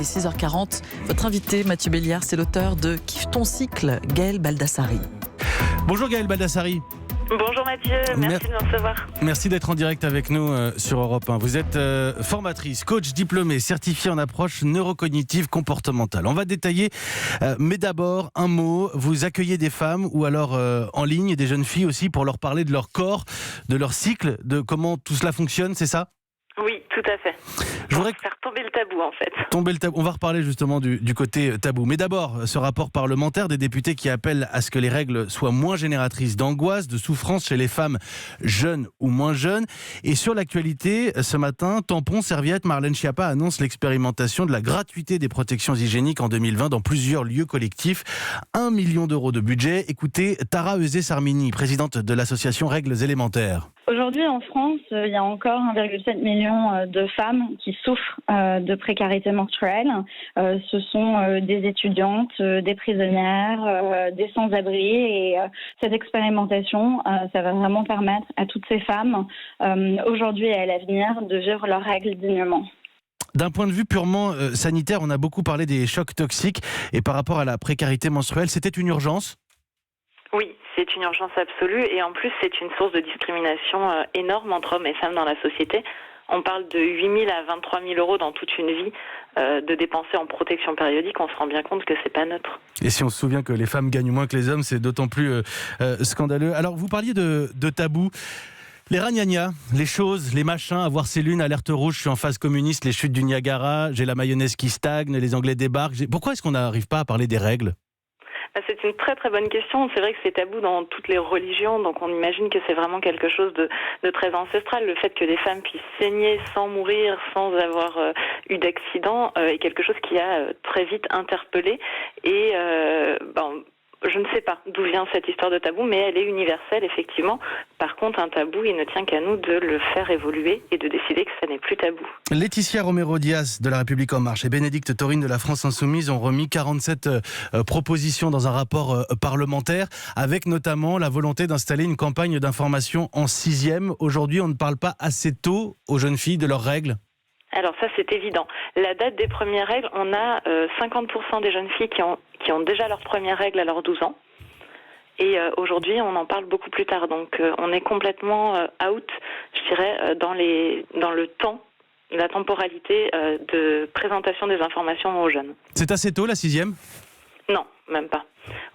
il est 6h40. Votre invité, Mathieu Béliard, c'est l'auteur de Kiffe ton cycle, Gaël Baldassari. Bonjour Gaël Baldassari. Bonjour Mathieu, merci de me recevoir. Merci d'être en direct avec nous sur Europe 1. Vous êtes formatrice, coach diplômée, certifiée en approche neurocognitive comportementale. On va détailler, mais d'abord un mot. Vous accueillez des femmes ou alors en ligne des jeunes filles aussi pour leur parler de leur corps, de leur cycle, de comment tout cela fonctionne, c'est ça ? Oui, tout à fait. Je voudrais faire tomber le tabou en fait. Tomber le tabou. On va reparler justement du côté tabou. Mais d'abord, ce rapport parlementaire des députés qui appellent à ce que les règles soient moins génératrices d'angoisse, de souffrance chez les femmes jeunes ou moins jeunes. Et sur l'actualité, ce matin, tampons, serviettes, Marlène Schiappa annonce l'expérimentation de la gratuité des protections hygiéniques en 2020 dans plusieurs lieux collectifs. 1 million d'euros de budget. Écoutez Tara Euzé-Sarmini, présidente de l'association Règles élémentaires. Aujourd'hui, en France, il y a encore 1,7 million de femmes qui souffrent de précarité menstruelle. Ce sont des étudiantes, des prisonnières, des sans-abri. Et cette expérimentation, ça va vraiment permettre à toutes ces femmes, aujourd'hui et à l'avenir, de vivre leurs règles dignement. D'un point de vue purement sanitaire, on a beaucoup parlé des chocs toxiques. Et par rapport à la précarité menstruelle, c'était une urgence ? Oui, c'est une urgence absolue et en plus c'est une source de discrimination énorme entre hommes et femmes dans la société. On parle de 8 000 à 23 000 euros dans toute une vie de dépenser en protection périodique. On se rend bien compte que c'est pas neutre. Et si on se souvient que les femmes gagnent moins que les hommes, c'est d'autant plus scandaleux. Alors vous parliez de tabou. Les ragnagnas, les choses, les machins, avoir ses lunes, alerte rouge, je suis en phase communiste, les chutes du Niagara, j'ai la mayonnaise qui stagne, les Anglais débarquent. Pourquoi est-ce qu'on n'arrive pas à parler des règles ? C'est une très très bonne question. C'est vrai que c'est tabou dans toutes les religions, donc on imagine que c'est vraiment quelque chose de très ancestral. Le fait que les femmes puissent saigner sans mourir, sans avoir eu d'accident, est quelque chose qui a très vite interpellé. Et je ne sais pas d'où vient cette histoire de tabou, mais elle est universelle, effectivement. Par contre, un tabou, il ne tient qu'à nous de le faire évoluer et de décider que ça n'est plus tabou. Laetitia Romero-Diaz de La République En Marche et Bénédicte Taurine de la France Insoumise ont remis 47 propositions dans un rapport parlementaire, avec notamment la volonté d'installer une campagne d'information en 6e. Aujourd'hui, on ne parle pas assez tôt aux jeunes filles de leurs règles. Alors ça, c'est évident. La date des premières règles, on a 50% des jeunes filles qui ont déjà leurs premières règles à leurs 12 ans. Et aujourd'hui, on en parle beaucoup plus tard. Donc on est complètement out, je dirais, dans le temps, la temporalité de présentation des informations aux jeunes. C'est assez tôt, la 6e ? Non, même pas.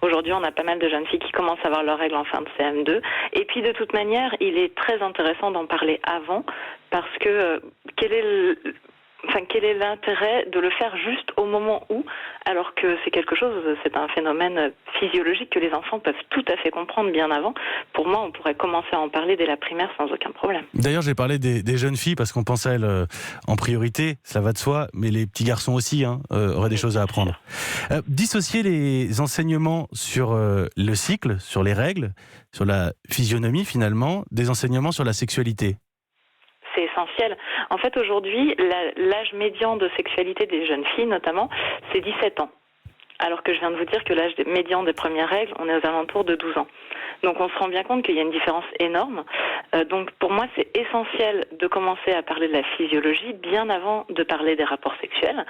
Aujourd'hui, on a pas mal de jeunes filles qui commencent à avoir leurs règles en fin de CM2. Et puis, de toute manière, il est très intéressant d'en parler avant, parce que quel est l'intérêt de le faire juste au moment où, alors que c'est un phénomène physiologique que les enfants peuvent tout à fait comprendre bien avant. Pour moi, on pourrait commencer à en parler dès la primaire sans aucun problème. D'ailleurs, j'ai parlé des jeunes filles parce qu'on pense à elles en priorité, cela va de soi, mais les petits garçons aussi auraient des choses à apprendre. Dissocier les enseignements sur le cycle, sur les règles, sur la physionomie finalement, des enseignements sur la sexualité. C'est essentiel. En fait, aujourd'hui, l'âge médian de sexualité des jeunes filles, notamment, c'est 17 ans. Alors que je viens de vous dire que l'âge médian des premières règles, on est aux alentours de 12 ans. Donc on se rend bien compte qu'il y a une différence énorme. Donc pour moi, c'est essentiel de commencer à parler de la physiologie bien avant de parler des rapports sexuels.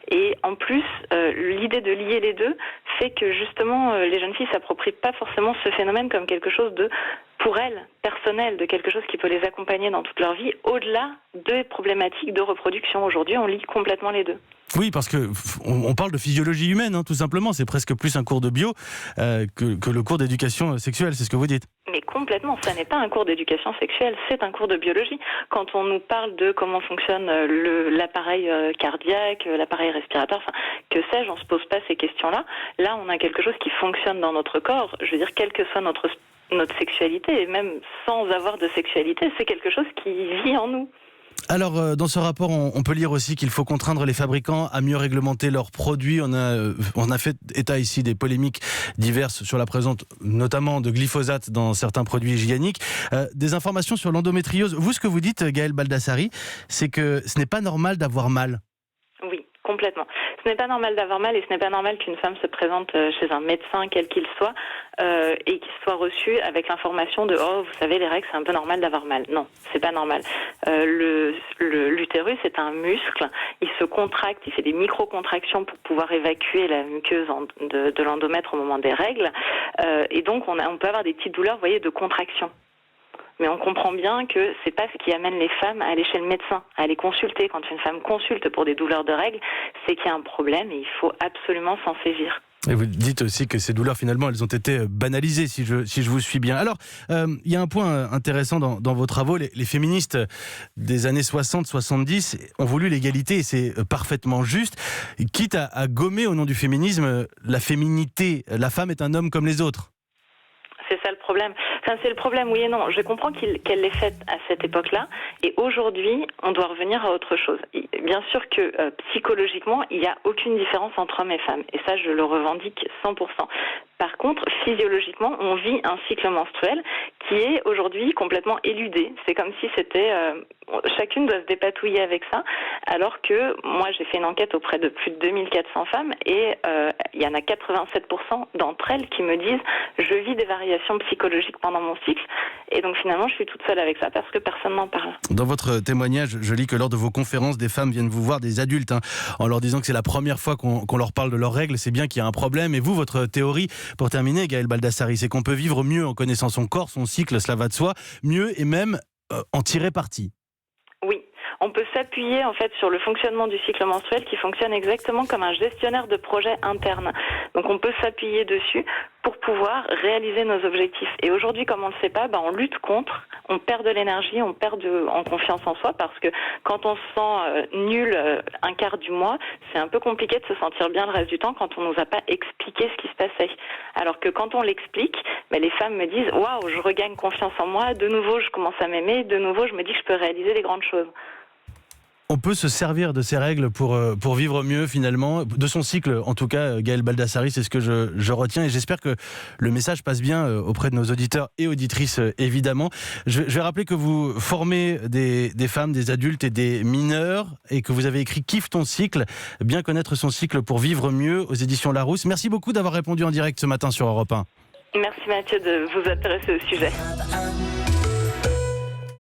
Et en plus, l'idée de lier les deux fait que justement, les jeunes filles ne s'approprient pas forcément ce phénomène comme quelque chose de, pour elles, personnel, de quelque chose qui peut les accompagner dans toute leur vie, au-delà des problématiques de reproduction. Aujourd'hui, on lie complètement les deux. Oui, parce que on parle de physiologie humaine, tout simplement. C'est presque plus un cours de bio que le cours d'éducation sexuelle, c'est ce que vous dites. Mais complètement, ça n'est pas un cours d'éducation sexuelle, c'est un cours de biologie. Quand on nous parle de comment fonctionne l'appareil cardiaque, l'appareil respiratoire, que sais-je, on ne se pose pas ces questions-là. Là, on a quelque chose qui fonctionne dans notre corps. Je veux dire, quelle que soit notre sexualité, et même sans avoir de sexualité, c'est quelque chose qui vit en nous. Alors, dans ce rapport, on peut lire aussi qu'il faut contraindre les fabricants à mieux réglementer leurs produits. On a fait état ici des polémiques diverses sur la présence, notamment de glyphosate dans certains produits hygiéniques. Des informations sur l'endométriose. Vous, ce que vous dites, Gaël Baldassari, c'est que ce n'est pas normal d'avoir mal. Oui, Complètement. Ce n'est pas normal d'avoir mal et ce n'est pas normal qu'une femme se présente chez un médecin, quel qu'il soit, et qu'il soit reçu avec l'information de « Oh, vous savez, les règles, c'est un peu normal d'avoir mal ». Non, c'est pas normal. L'utérus est un muscle, il se contracte, il fait des micro-contractions pour pouvoir évacuer la muqueuse de l'endomètre au moment des règles. Et donc, on peut avoir des petites douleurs, vous voyez, de contraction. Mais on comprend bien que c'est pas ce qui amène les femmes à aller chez le médecin, à aller consulter. Quand une femme consulte pour des douleurs de règles, c'est qu'il y a un problème et il faut absolument s'en saisir. Et vous dites aussi que ces douleurs, finalement, elles ont été banalisées, si je vous suis bien. Alors, il y a un point intéressant dans vos travaux. Les féministes des années 60-70 ont voulu l'égalité, et c'est parfaitement juste, quitte à gommer, au nom du féminisme, la féminité. La femme est un homme comme les autres. C'est ça le problème. Enfin, c'est le problème, oui et non. Je comprends qu'elle l'ait faite à cette époque-là. Et aujourd'hui, on doit revenir à autre chose. Bien sûr que psychologiquement, il n'y a aucune différence entre hommes et femmes. Et ça, je le revendique 100%. Par contre, physiologiquement, on vit un cycle menstruel qui est aujourd'hui complètement éludé. C'est comme si c'était... chacune doit se dépatouiller avec ça, alors que moi, j'ai fait une enquête auprès de plus de 2400 femmes et il y en a 87% d'entre elles qui me disent « Je vis des variations psychologiques pendant mon cycle ». Et donc finalement, je suis toute seule avec ça parce que personne n'en parle. Dans votre témoignage, je lis que lors de vos conférences, des femmes viennent vous voir, des adultes, en leur disant que c'est la première fois qu'on leur parle de leurs règles, c'est bien qu'il y a un problème. Et vous, votre théorie, pour terminer, Gaëlle Baldassari, c'est qu'on peut vivre mieux en connaissant son corps, son cycle, cela va de soi, mieux et même en tirer parti. Oui. On peut s'appuyer en fait sur le fonctionnement du cycle menstruel qui fonctionne exactement comme un gestionnaire de projet interne. Donc on peut s'appuyer dessus pour pouvoir réaliser nos objectifs. Et aujourd'hui, comme on ne le sait pas, on lutte contre, on perd de l'énergie, on perd en confiance en soi parce que quand on se sent nul un quart du mois, c'est un peu compliqué de se sentir bien le reste du temps quand on nous a pas expliqué ce qui se passait. Alors que quand on l'explique, les femmes me disent « Waouh, je regagne confiance en moi, de nouveau je commence à m'aimer, de nouveau je me dis que je peux réaliser des grandes choses ». On peut se servir de ces règles pour vivre mieux finalement, de son cycle en tout cas. Gaëlle Baldassari, c'est ce que je retiens et j'espère que le message passe bien auprès de nos auditeurs et auditrices évidemment. Je vais rappeler que vous formez des femmes, des adultes et des mineurs et que vous avez écrit Kiffe ton cycle, bien connaître son cycle pour vivre mieux aux éditions Larousse. Merci beaucoup d'avoir répondu en direct ce matin sur Europe 1. Merci Mathieu de vous intéresser au sujet.